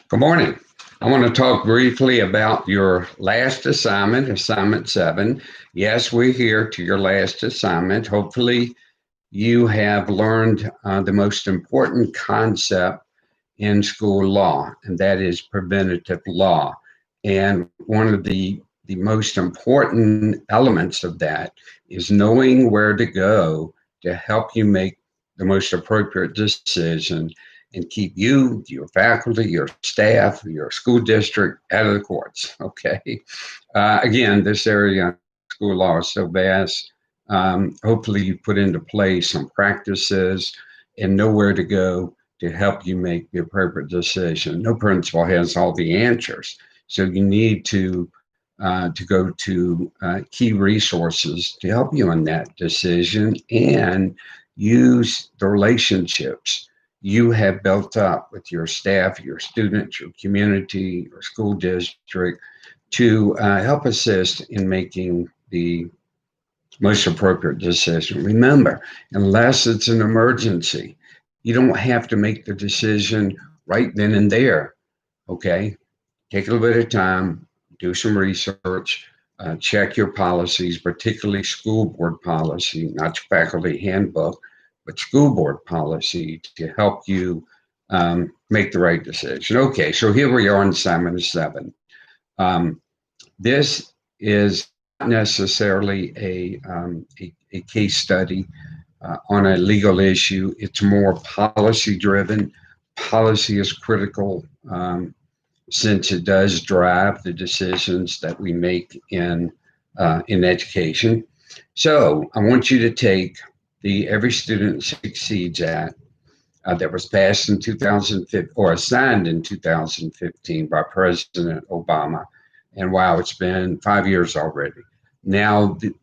Good morning. I want to talk briefly about your last assignment, assignment 7. Yes, we're here to your last assignment. Hopefully, you have learned the most important concept in school law, and that is preventative law. And one of the most important elements of that is knowing where to go to help you make the most appropriate decision and keep you, your faculty, your staff, your school district out of the courts. Okay. Again, this area of school law is so vast. Hopefully, you put into place some practices and know where to go to help you make the appropriate decision. No principal has all the answers, so you need to go to key resources to help you in that decision and use the relationships you have built up with your staff, your students, your community, your school district to help assist in making the most appropriate decision. Remember, unless it's an emergency, you don't have to make the decision right then and there. Okay, take a little bit of time, do some research, check your policies, particularly school board policy, not your faculty handbook, but school board policy to help you make the right decision. Okay, so here we are on assignment 7. This is not necessarily a case study on a legal issue. It's more policy driven. Policy is critical since it does drive the decisions that we make in education. So I want you to take the Every Student Succeeds Act that was passed in 2015 or signed in 2015 by President Obama. And wow, it's been 5 years already. Now, the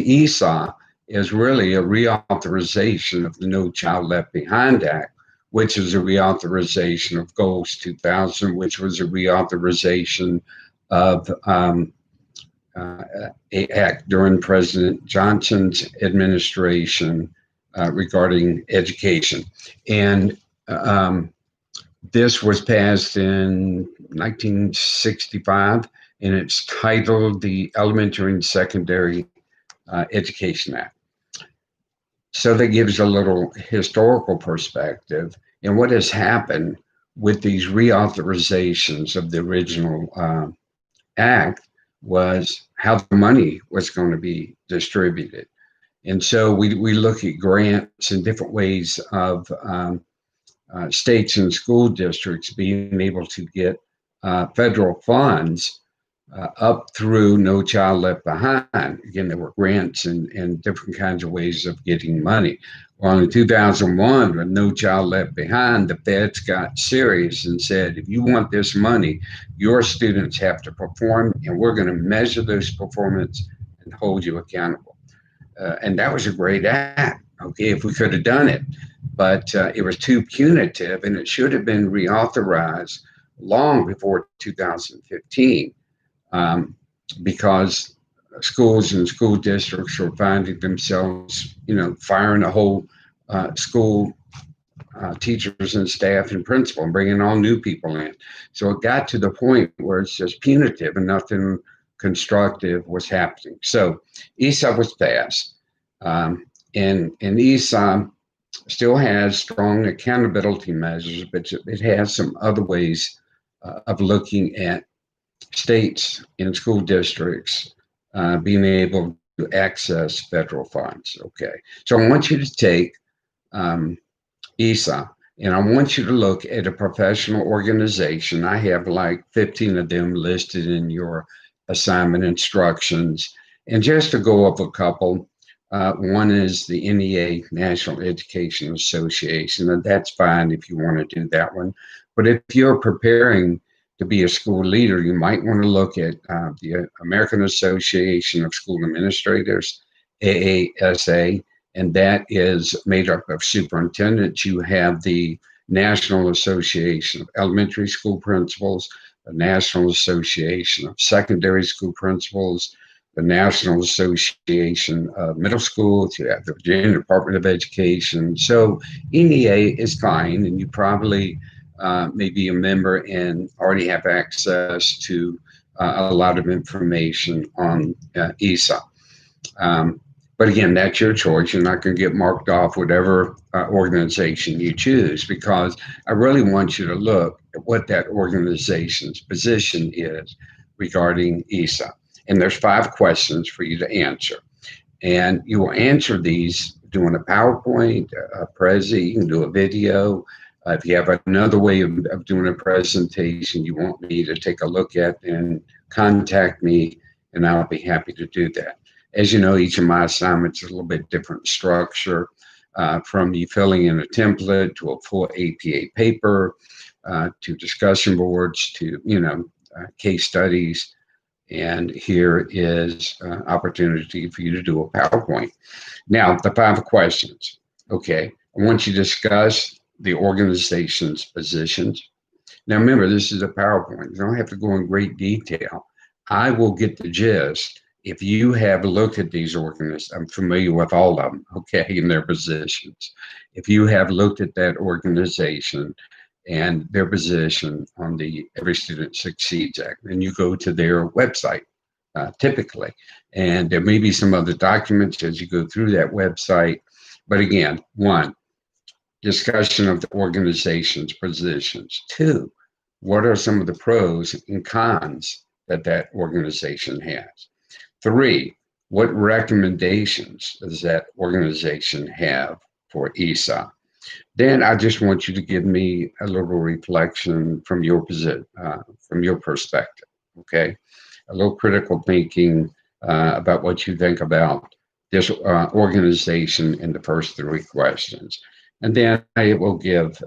ESA, is really a reauthorization of the No Child Left Behind Act, which is a reauthorization of Goals 2000, which was a reauthorization of a act during President Johnson's administration regarding education. And this was passed in 1965, and it's titled the Elementary and Secondary Education Act. So that gives a little historical perspective. And what has happened with these reauthorizations of the original act was how the money was going to be distributed. And so we look at grants and different ways of states and school districts being able to get federal funds up through No Child Left Behind. Again, there were grants and different kinds of ways of getting money. Well, in 2001, with No Child Left Behind, the feds got serious and said, if you want this money, your students have to perform, and we're going to measure those performance and hold you accountable. And that was a great act, okay, if we could have done it. But it was too punitive, and it should have been reauthorized long before 2015. Because schools and school districts are finding themselves, firing a whole school teachers and staff and principal and bringing all new people in. So it got to the point where it's just punitive and nothing constructive was happening. So ESA was passed, and ESA still has strong accountability measures, but it has some other ways of looking at states and school districts being able to access federal funds. Okay, so I want you to take ESA, and I want you to look at a professional organization. I have like 15 of them listed in your assignment instructions. And just to go over a couple, one is the NEA, National Education Association, and that's fine if you want to do that one. But if you're preparing to be a school leader, you might want to look at the American Association of School Administrators, AASA, and that is made up of superintendents. You have the National Association of Elementary School Principals, the National Association of Secondary School Principals, the National Association of Middle Schools, you have the Virginia Department of Education. So NEA is fine, and you probably maybe a member and already have access to a lot of information on ESA. But again, that's your choice. You're not going to get marked off whatever organization you choose, because I really want you to look at what that organization's position is regarding ESA. And there's 5 questions for you to answer. And you will answer these doing a PowerPoint, a Prezi, you can do a video. If you have another way of doing a presentation you want me to take a look at, then contact me and I'll be happy to do that. As you know, each of my assignments is a little bit different structure, from you filling in a template to a full APA paper, to discussion boards, to, case studies. And here is opportunity for you to do a PowerPoint. Now, the 5 questions. Okay, I want you to discuss the organization's positions. Now, remember, this is a PowerPoint. You don't have to go in great detail. I will get the gist. If you have looked at these organizations, I'm familiar with all of them, okay, in their positions. If you have looked at that organization and their position on the Every Student Succeeds Act, and you go to their website, typically, and there may be some other documents as you go through that website. But again, 1, discussion of the organization's positions. 2, what are some of the pros and cons that that organization has? 3, what recommendations does that organization have for ESA? Then I just want you to give me a little reflection from your perspective, okay? A little critical thinking about what you think about this organization in the first 3 questions. And then I will give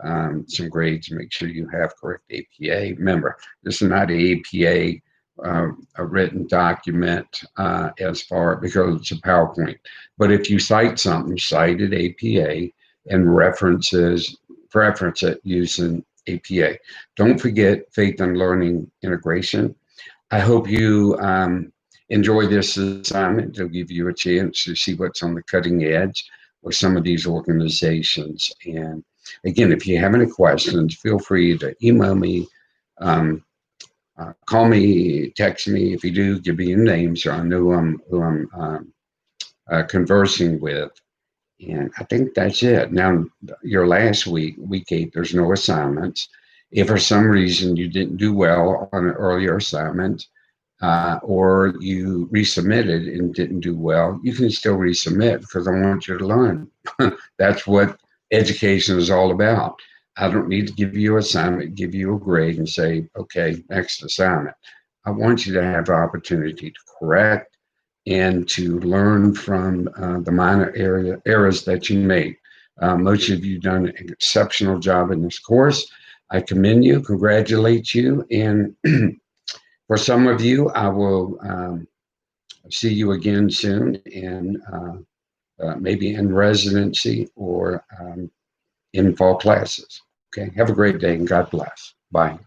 some grades to make sure you have correct APA. Remember, this is not an APA a written document because it's a PowerPoint. But if you cite something, cite it APA and reference it using APA. Don't forget faith and learning integration. I hope you enjoy this assignment. It'll give you a chance to see what's on the cutting edge with some of these organizations. And again, if you have any questions, feel free to email me, call me, text me. If you do, give me your name so I know who I'm conversing with. And I think that's it. Now, your last week 8, there's no assignments. If for some reason you didn't do well on an earlier assignment, or you resubmitted and didn't do well, you can still resubmit, because I want you to learn. That's what education is all about. I don't need to give you an assignment, give you a grade and say, okay, next assignment. I want you to have the opportunity to correct and to learn from the minor errors that you made. Most of you done an exceptional job in this course. I commend you, congratulate you, and for some of you, I will see you again soon, and maybe in residency or in fall classes. Okay, have a great day and God bless. Bye.